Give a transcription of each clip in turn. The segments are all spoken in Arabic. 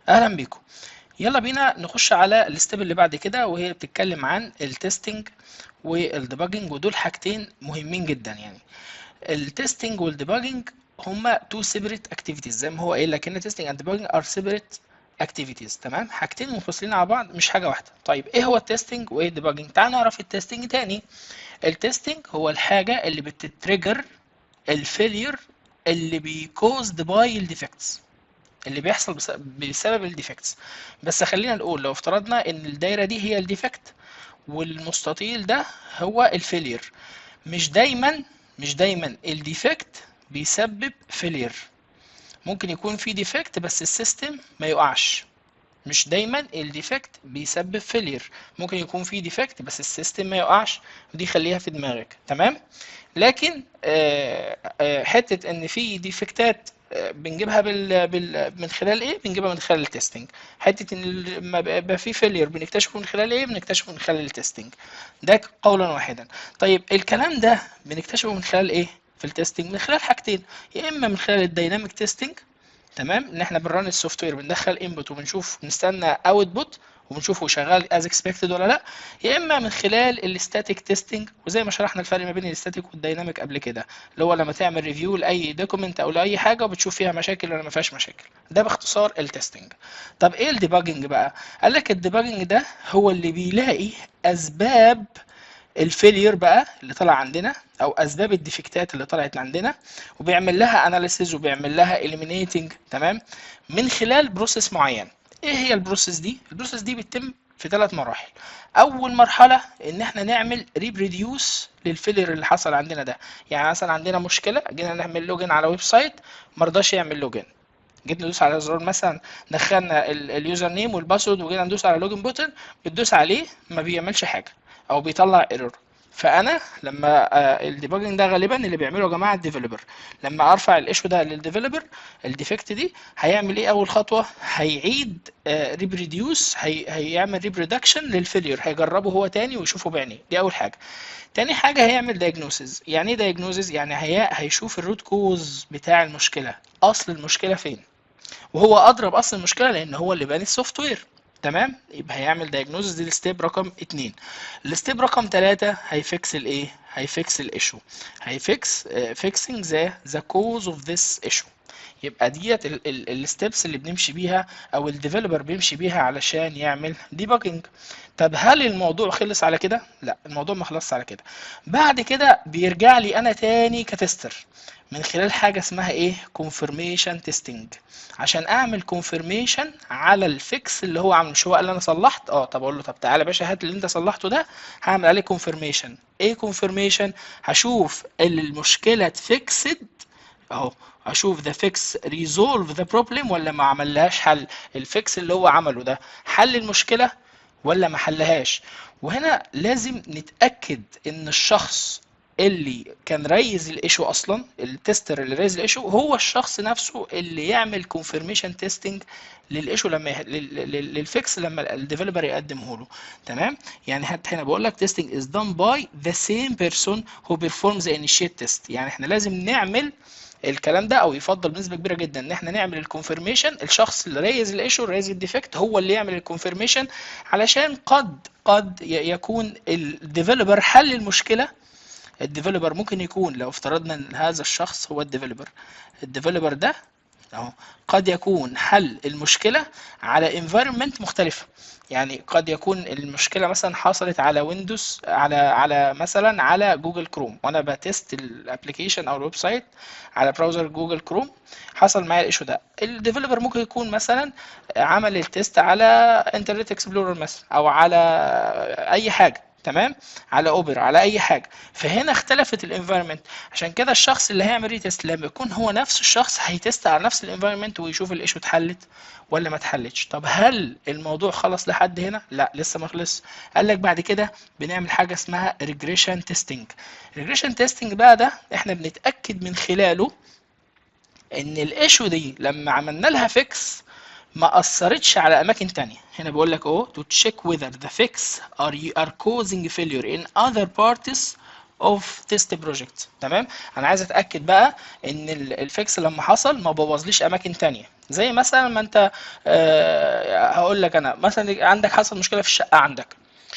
اهلا بيكم. يلا بينا نخش على الستيب اللي بعد كده، وهي بتتكلم عن التستنج والديباجنج، ودول حاجتين مهمين جدا يعني. التستنج والديباجنج هما تو سيبريت اكتيفيتيز، زي ما هو قايل لك ان تيستنج اند ديباجنج ار سيبريت اكتيفيتيز. تمام، حاجتين منفصلين على بعض، مش حاجه واحده. طيب ايه هو التستنج وايه الديباجنج؟ تعال نعرف التستنج تاني. التستنج هو الحاجه اللي بتتريجر الفيلير اللي بيكوزد باي الديفكتس، اللي بيحصل بسبب الديفكتس. بس خلينا نقول لو افترضنا ان الدايره دي هي الديفكت والمستطيل ده هو الفيلير، مش دايما الديفكت بيسبب فيلير. ممكن يكون في ديفكت بس السيستم ما يقعش. مش دايما الديفكت بيسبب فيلير، ممكن يكون في ديفكت بس السيستم ما يقعش. ودي خليها في دماغك. تمام. لكن حته ان في ديفكتات بنجيبها من خلال ايه؟ بنجيبها من خلال التستنج. حته ان لما بيبقى في فيلير بنكتشفه من خلال ايه؟ بنكتشفه من خلال التستنج. ده قولا واحدا. طيب الكلام ده بنكتشفه من خلال ايه في التستنج؟ من خلال حاجتين، يا اما من خلال الديناميك تيستنج، تمام، ان احنا بنرن السوفت وير، بندخل انبوت وبنشوف نستنى اوتبوت وبنشوفه شغال از اكسبكتد ولا لا، يا اما من خلال الستاتيك تيستنج. وزي ما شرحنا الفرق ما بين الستاتيك والديناميك قبل كده، اللي هو لما تعمل ريفيو لاي دوكيمنت او لاي حاجه وبتشوف فيها مشاكل ولا ما فيهاش مشاكل. ده باختصار التستنج. طب ايه الديباجنج بقى؟ قال لك الديباجنج ده هو اللي بيلاقي اسباب الفيلير بقى اللي طلع عندنا، او اسباب الديفكتات اللي طلعت عندنا، وبيعمل لها اناليسيز وبيعمل لها اليمينيتنج. تمام، من خلال بروسيس معين. ايه هي البروسيس دي؟ البروسيس دي بتتم في 3 مراحل. اول مرحله ان احنا نعمل ريبريديوس للفيلير اللي حصل عندنا ده. يعني مثلا عندنا مشكله، جينا نعمل لوجن على ويب سايت مرضاش يعمل لوجن، جيت ندوس على زرار مثلا، دخلنا اليوزر نيم والباسورد وجينا ندوس على لوجن بوتن، بتدوس عليه ما بيعملش حاجه او بيطلع ايرور. فانا لما الديباجنج ده غالبا اللي بيعمله يا جماعه الديفلوبر، لما ارفع الايشو ده للديفلوبر الديفكت دي، هيعمل ايه؟ اول خطوه هيعيد ريبريديوس، هيعمل ريبرودكشن للفيلير، هيجربه هو تاني ويشوفه بعينيه. دي اول حاجه. تاني حاجه هيعمل دايجنوسيس. يعني ايه دايجنوسيس؟ يعني هيشوف الروت كوز بتاع المشكله، اصل المشكله فين، وهو اضرب اصل المشكله لان هو اللي باني السوفت وير. تمام، يبقى هيعمل دايجنوزس. دي الستيب رقم 2. الستيب رقم 3 هيفكس الايه؟ هيفكس الايشو، هيفكس فيكسنج ذا كوز اوف ذس ايشو. يبقى ديت الستبس اللي بنمشي بيها او الديفلوبر بيمشي بيها علشان يعمل ديباجنج. طب هل الموضوع خلص على كده؟ لا، الموضوع ما خلصش على كده. بعد كده بيرجع لي انا تاني كتستر من خلال حاجه اسمها ايه؟ كونفirmation تيستنج، عشان اعمل كونفirmation على الفيكس اللي هو عامله. مش هو قال انا صلحت؟ طب اقول له طب تعالى يا باشا هات اللي انت صلحته ده، هعمل عليه كونفirmation. ايه كونفirmation؟ هشوف المشكله اتفكسد اهو، اشوف ذا فيكس ريزولف ذا بروبلم ولا ما عملهاش حل. الفيكس اللي هو عمله ده حل المشكله ولا ما حلهاش. وهنا لازم نتاكد ان الشخص اللي كان ريز الايشو اصلا، التستر اللي ريز الايشو، هو الشخص نفسه اللي يعمل كونفirmation تيستنج للايشو لما للفيكس لما الديفلوبر يقدمه له. تمام، يعني حتى هنا بقول لك testing is done by the same person who performs the initiate test. يعني احنا لازم نعمل الكلام ده، او يفضل بنسبه كبيره جدا ان احنا نعمل الكونفirmation. الشخص اللي رايز الايشو، رايز الديفكت، هو اللي يعمل الكونفirmation، علشان قد يكون الديفلوبر حل المشكله. الديفلوبر ممكن يكون، لو افترضنا ان هذا الشخص هو الديفلوبر، الديفلوبر ده اهو قد يكون حل المشكله على environment مختلفه. يعني قد يكون المشكله مثلا حصلت على ويندوز، على مثلا على جوجل كروم، وانا بتست الابلكيشن او الويب سايت على براوزر جوجل كروم، حصل معايا الايشو ده. الديفلوبر ممكن يكون مثلا عمل التست على انترنت اكسبلورر مثلا، او على اي حاجه. تمام، على اوبر، على اي حاجه. فهنا اختلفت الانفايرمنت. عشان كده الشخص اللي هيعمل ريتست لما يكون هو نفس الشخص هيتست على نفس الانفايرمنت ويشوف الايشو اتحلت ولا ما اتحلتش. طب هل الموضوع خلص لحد هنا؟ لا، لسه ما خلص. قال لك بعد كده بنعمل حاجه اسمها ريجريشن تيستنج. ريجريشن تيستنج بقى ده احنا بنتاكد من خلاله ان الايشو دي لما عملنا لها فيكس ما اثرتش على اماكن تانية. هنا بقول لك اهو to check whether the fix are causing failure in other parts اوف تيست بروجكت. تمام، انا عايز اتاكد بقى ان الفيكس لما حصل ما بوظليش اماكن تانية. زي مثلا ما انت هقول لك انا مثلا عندك حصل مشكله في الشقه عندك،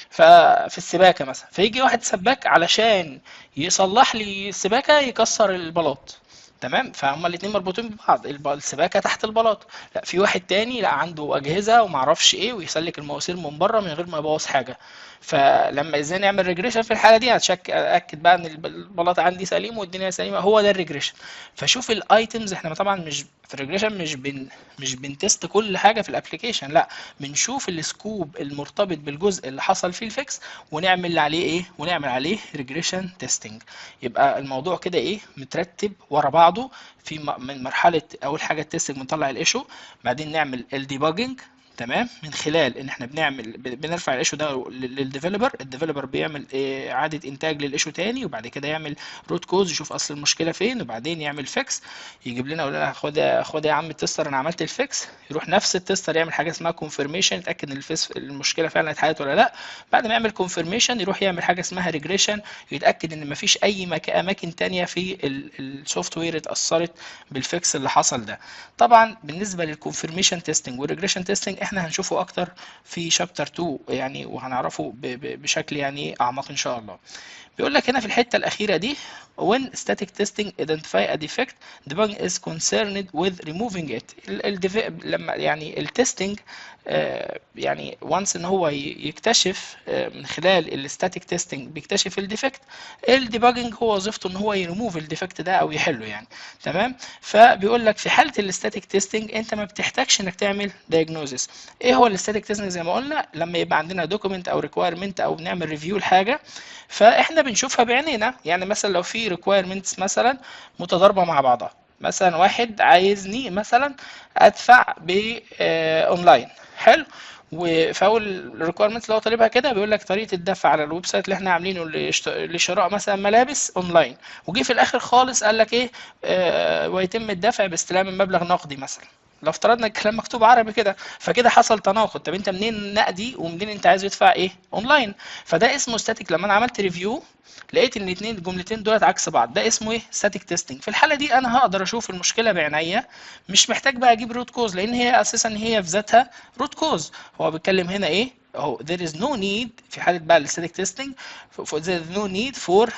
ففي السباكه مثلا، فيجي واحد سباك علشان يصلح لي السباكه يكسر البلاط. تمام، فهما الاتنين مربوطين ببعض، السباكه تحت البلاط. لا، في واحد تاني لا عنده اجهزه ومعرفش ايه ويسلك المواسير من بره من غير ما يبوظ حاجه. فلما ازاي نعمل ريجريشن في الحاله دي؟ اتاكد بقى ان البلاط عندي سليم والدنيا سليمه، هو ده الريجريشن. فشوف الايتمز، احنا طبعا مش في الريجريشن مش بنتست كل حاجه في الابلكيشن، لا، بنشوف السكوب المرتبط بالجزء اللي حصل فيه الفيكس ونعمل عليه ايه، ونعمل عليه ريجريشن تيستنج. يبقى الموضوع كده ايه، مترتب ورا بعضه. في من مرحله اول حاجه التيستنج، بنطلع الايشو، بعدين نعمل الديباجنج. تمام، من خلال ان احنا بنرفع الايشو ده للديفلوبر، الديفلوبر بيعمل اعاده انتاج للايشو تاني، وبعد كده يعمل روت كوز يشوف اصل المشكله فين، وبعدين يعمل فيكس، يجيب لنا يقول لنا خد يا عم التستر انا عملت الفيكس. يروح نفس التستر يعمل حاجه اسمها كونفirmation، يتاكد ان المشكله فعلا اتحلت ولا لا. بعد ما يعمل كونفirmation يروح يعمل حاجه اسمها ريجريشن، يتاكد ان مفيش اي اماكن تانية في السوفت وير اتاثرت بالفيكس اللي حصل ده. طبعا بالنسبه للكونفirmation تيستنج والريجريشن تيستنج احنا هنشوفه اكتر في شابتر 2 يعني، وهنعرفه بشكل يعني اعمق ان شاء الله. بيقول لك هنا في الحته الاخيره دي when static testing identify a defect the bug is concerned with removing it. لما يعني التستنج يعني once ان هو يكتشف من خلال الستاتيك تيستنج بيكتشف الديفكت، الديباجنج هو وظيفته ان هو يريموف الديفكت ده او يحله يعني. تمام، فبيقول لك في حاله الستاتيك تيستنج انت ما بتحتاجش انك تعمل دايجنوزس. ايه هو الستاتيك تيستنج؟ زي ما قلنا لما يبقى عندنا دوكيمنت او ريكويرمنت او بنعمل ريفيو لحاجه، فاحنا بنشوفها بعينينا. يعني مثلا لو في ريكويرمنتس مثلا متضاربه مع بعضها، مثلا واحد عايزني مثلا ادفع اونلاين، حلو، فاول الريكويرمنت اللي هو طالبها كده بيقول لك طريقه الدفع على الويب سايت اللي احنا عاملينه لشراء مثلا ملابس اونلاين، وجي في الاخر خالص قال لك ايه ويتم الدفع باستلام المبلغ نقدي مثلا. لو افترضنا الكلام مكتوب عربي كده، فكده حصل تناقض. طب انت منين نقدي ومنين انت عايز يدفع ايه اونلاين؟ فده اسمه ستاتيك. لما انا عملت ريفيو لقيت ان الاثنين الجملتين دولت عكس بعض، ده اسمه ايه؟ ستاتيك تيستنج. في الحاله دي انا هقدر اشوف المشكله بعينيا، مش محتاج بقى اجيب روت كوز، لان هي اساسا هي في ذاتها روت كوز. هو بيتكلم هنا ايه اهو there is no need في حاله بقى الستاتيك تيستنج there is no need for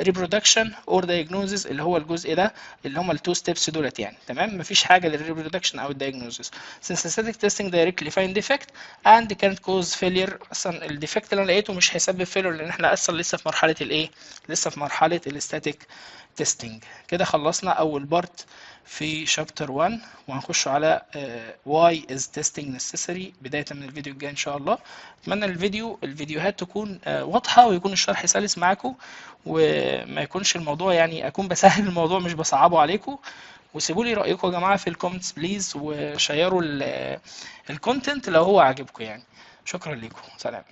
reproduction or diagnosis، اللي هو الجزء ده اللي هم التو ستيبس دولت يعني. تمام، مفيش حاجه للريبرودكشن او الدايجنوزس since the static testing directly find defect and can't cause failure. اصلا الديفكت اللي انا لقيته مش هيسبب فيلر، لان احنا اصلا لسه في مرحله الايه، لسه في مرحله الستاتيك تيستنج. كده خلصنا اول بارت في شابتر 1، وهنخش على why is testing necessary بدايه من الفيديو الجاي ان شاء الله. اتمنى الفيديوهات تكون واضحه، ويكون الشرح سلس معاكم، وما يكونش الموضوع يعني اكون بسهل الموضوع مش بصعبه عليكم. وسيبوا لي رايكم يا جماعه في الكومنتس بليز، وشيروا الكونتنت لو هو عاجبكم يعني. شكرا لكم، سلام.